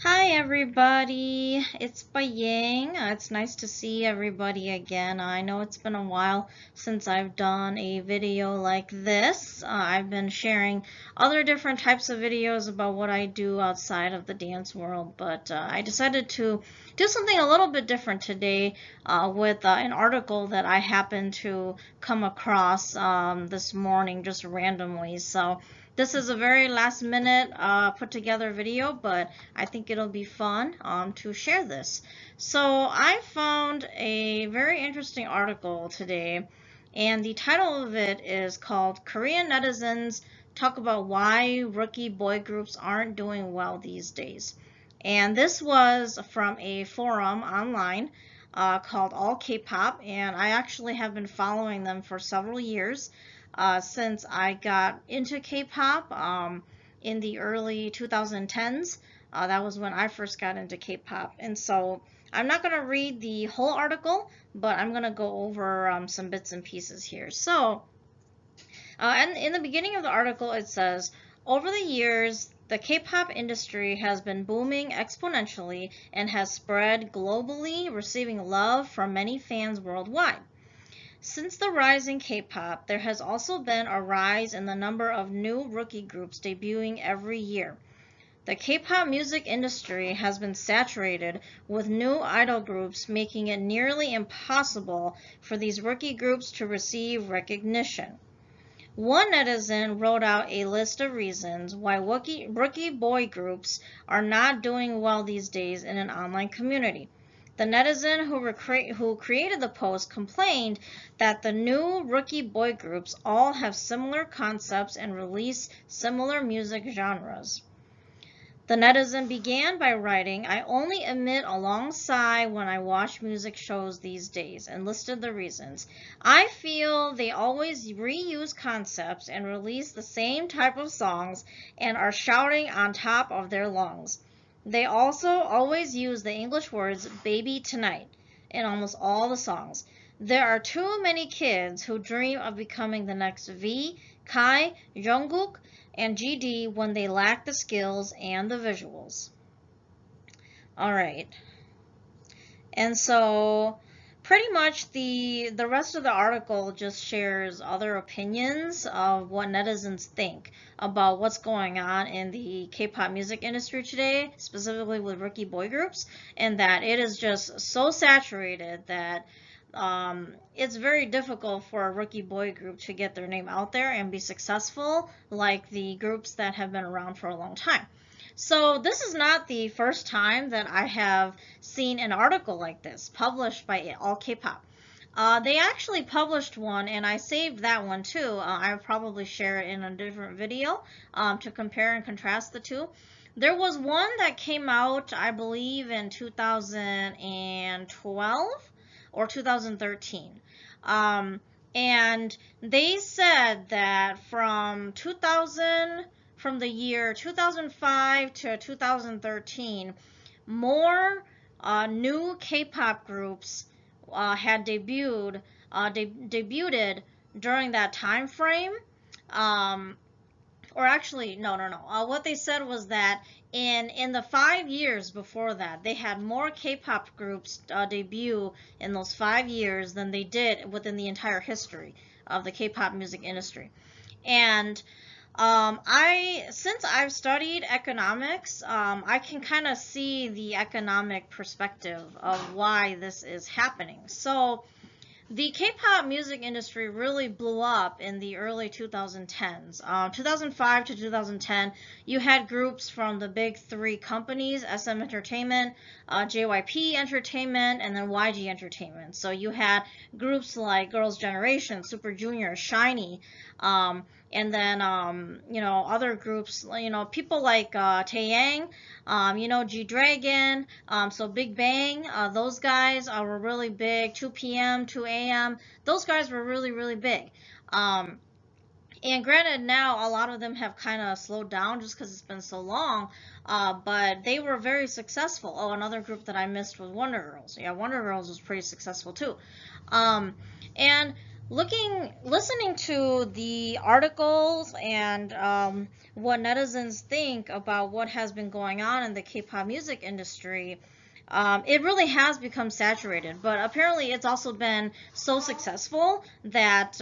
Hi everybody, it's Baying. It's nice to see everybody again. I know it's been a while since I've done a video like this. I've been sharing other different types of videos about what I do outside of the dance world, but I decided to do something a little bit different today with an article that I happened to come across this morning just randomly. So this is a very last minute put together video, but I think it'll be fun to share this. So I found a very interesting article today, and the title of it is called Korean Netizens Talk About Why Rookie Boy Groups Aren't Doing Well These Days. And this was from a forum online called All K-Pop, and I actually have been following them for several years since I got into K-pop in the early 2010s. That was when I first got into K-pop. And so I'm not going to read the whole article, but I'm going to go over some bits and pieces here. So, and in the beginning of the article, it says, over the years, the K-pop industry has been booming exponentially and has spread globally, receiving love from many fans worldwide. Since the rise in K-pop, there has also been a rise in the number of new rookie groups debuting every year. The K-pop music industry has been saturated with new idol groups, making it nearly impossible for these rookie groups to receive recognition. One netizen wrote out a list of reasons why rookie boy groups are not doing well these days in an online community. The netizen who created the post complained that the new rookie boy groups all have similar concepts and release similar music genres. The netizen began by writing, I only emit a long sigh when I watch music shows these days, and listed the reasons. I feel they always reuse concepts and release the same type of songs and are shouting on top of their lungs. They also always use the English words baby tonight in almost all the songs. There are too many kids who dream of becoming the next V, Kai, Jungkook, and GD when they lack the skills and the visuals. All right. And so pretty much the rest of the article just shares other opinions of what netizens think about what's going on in the K-pop music industry today, specifically with rookie boy groups, and that it is just so saturated that it's very difficult for a rookie boy group to get their name out there and be successful like the groups that have been around for a long time. So this is not the first time that I have seen an article like this published by All K-Pop. They actually published one, and I saved that one too. I'll probably share it in a different video to compare and contrast the two. There was one that came out, I believe, in 2012 or 2013. And they said that from the year 2005 to 2013, more new K-pop groups had debuted during that time frame. Um, or actually, no. What they said was that in the 5 years before that, they had more K-pop groups debut in those 5 years than they did within the entire history of the K-pop music industry. And since I've studied economics, I can kind of see the economic perspective of why this is happening. So the K-pop music industry really blew up in the early 2010s. 2005 to 2010, you had groups from the big three companies, SM Entertainment, JYP Entertainment, and then YG Entertainment. So you had groups like Girls' Generation, Super Junior, SHINee, and then, other groups, people like Taeyang, G-Dragon, so Big Bang, those guys were really big, 2PM, 2AM, those guys were really, really big. And granted, now a lot of them have kind of slowed down just because it's been so long, but they were very successful. Oh, another group that I missed was Wonder Girls. Yeah, Wonder Girls was pretty successful too. And listening to the articles and what netizens think about what has been going on in the K-pop music industry, it really has become saturated. But apparently, it's also been so successful that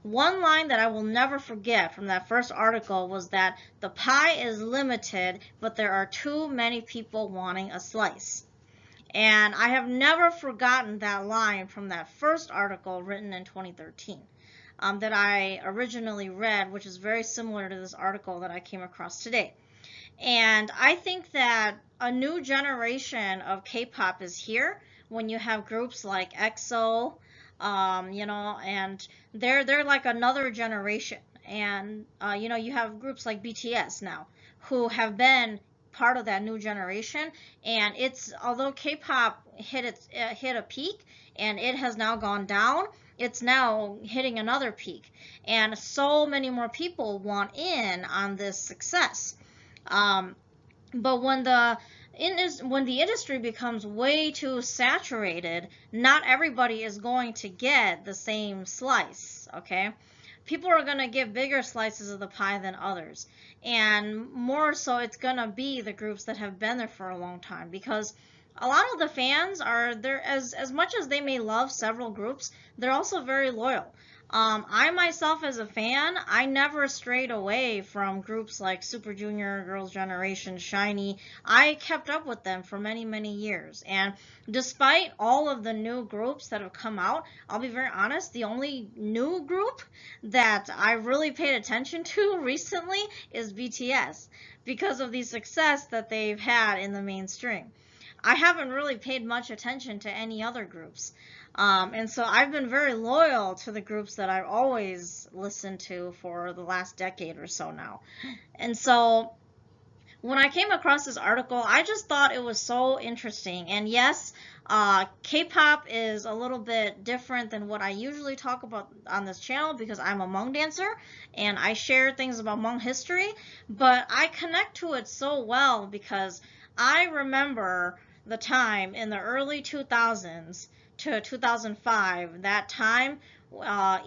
one line that I will never forget from that first article was that the pie is limited, but there are too many people wanting a slice. And I have never forgotten that line from that first article written in 2013 that I originally read, which is very similar to this article that I came across today. And I think that a new generation of K-pop is here when you have groups like EXO, and they're like another generation. And you have groups like BTS now who have been part of that new generation. And it's although K-pop hit a peak and it has now gone down, it's now hitting another peak, and so many more people want in on this success. Um, but when the industry becomes way too saturated, not everybody is going to get the same slice, okay? People are going to get bigger slices of the pie than others. And more so, it's going to be the groups that have been there for a long time, because a lot of the fans are there, as much as they may love several groups, they're also very loyal. I myself, as a fan, I never strayed away from groups like Super Junior, Girls' Generation, Shiny. I kept up with them for many, many years. And despite all of the new groups that have come out, I'll be very honest, the only new group that I really paid attention to recently is BTS because of the success that they've had in the mainstream. I haven't really paid much attention to any other groups. And so I've been very loyal to the groups that I've always listened to for the last decade or so now. And so when I came across this article, I just thought it was so interesting. And yes, K-pop is a little bit different than what I usually talk about on this channel because I'm a Hmong dancer and I share things about Hmong history, but I connect to it so well because I remember the time in the early 2000s to 2005, that time,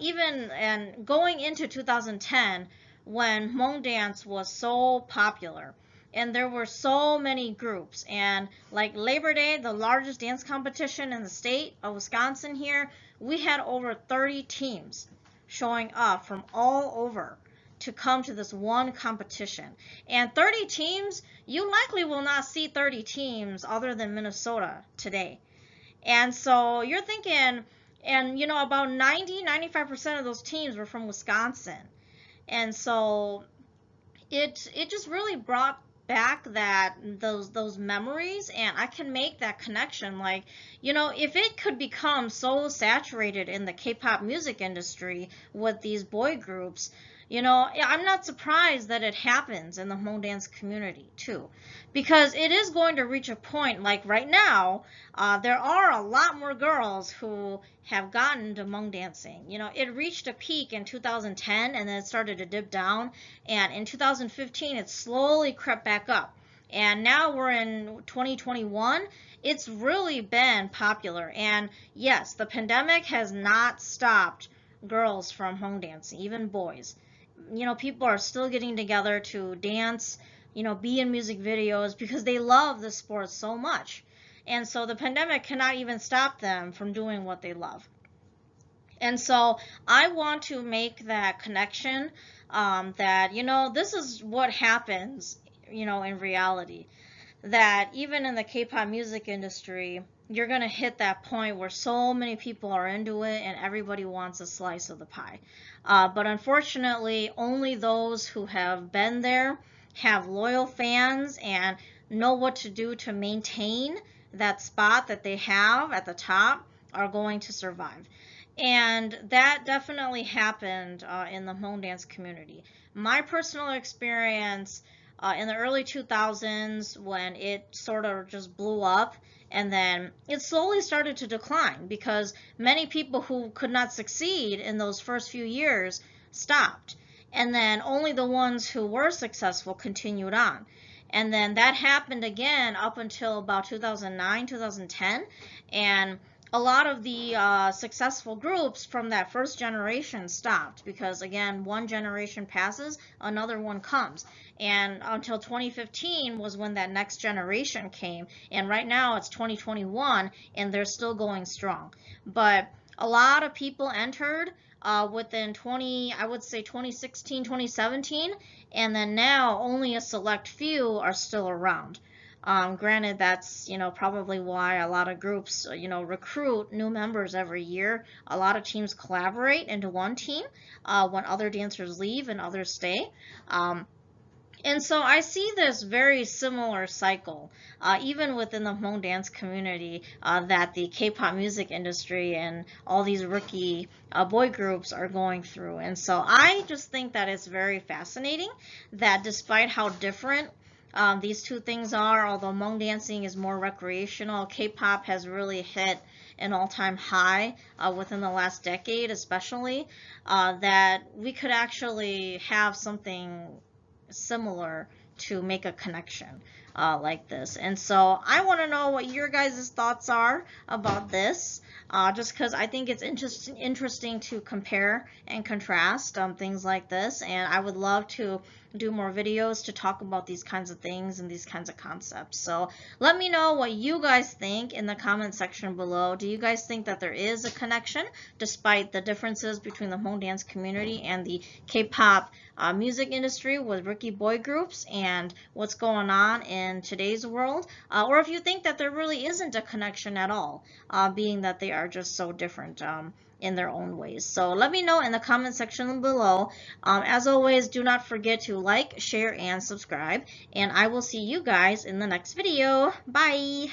even and going into 2010, when Hmong dance was so popular and there were so many groups, and like Labor Day, the largest dance competition in the state of Wisconsin here, we had over 30 teams showing up from all over to come to this one competition. And 30 teams, you likely will not see 30 teams other than Minnesota today. And so you're thinking, and about 95% of those teams were from Wisconsin. And so it just really brought back those memories, and I can make that connection. Like, if it could become so saturated in the K-pop music industry with these boy groups, I'm not surprised that it happens in the Hmong dance community too, because it is going to reach a point, like right now, there are a lot more girls who have gotten to Hmong dancing. It reached a peak in 2010 and then it started to dip down, and in 2015 it slowly crept back up. And now we're in 2021. It's really been popular. And yes, the pandemic has not stopped girls from Hmong dancing, even boys. People are still getting together to dance, be in music videos because they love the sport so much. And so the pandemic cannot even stop them from doing what they love. And so I want to make that connection, that, this is what happens, in reality. That even in the K-pop music industry, you're going to hit that point where so many people are into it and everybody wants a slice of the pie. But unfortunately, only those who have been there, have loyal fans, and know what to do to maintain that spot that they have at the top are going to survive. And that definitely happened in the Hmong dance community. My personal experience in the early 2000s, when it sort of just blew up, and then it slowly started to decline because many people who could not succeed in those first few years stopped. And then only the ones who were successful continued on. And then that happened again up until about 2009, 2010. And a lot of the successful groups from that first generation stopped because, again, one generation passes, another one comes. And until 2015 was when that next generation came. And right now it's 2021 and they're still going strong. But a lot of people entered within I would say 2016, 2017, and then now only a select few are still around. Granted, that's, probably why a lot of groups, recruit new members every year. A lot of teams collaborate into one team when other dancers leave and others stay. Um, and so I see this very similar cycle, even within the Hmong dance community, that the K-pop music industry and all these rookie boy groups are going through. And so I just think that it's very fascinating that despite how different these two things are, although Hmong dancing is more recreational, K-pop has really hit an all-time high within the last decade, especially, that we could actually have something similar to make a connection like this. And so I want to know what your guys' thoughts are about this, just because I think it's interesting to compare and contrast things like this. And I would love to do more videos to talk about these kinds of things and these kinds of concepts. So let me know what you guys think in the comment section below. Do you guys think that there is a connection despite the differences between the Hmong dance community and the K-pop music industry with rookie boy groups and what's going on in today's world? Or if you think that there really isn't a connection at all, being that they are just so different in their own ways. So let me know in the comment section below. As always, do not forget to like, share, and subscribe. And I will see you guys in the next video. Bye!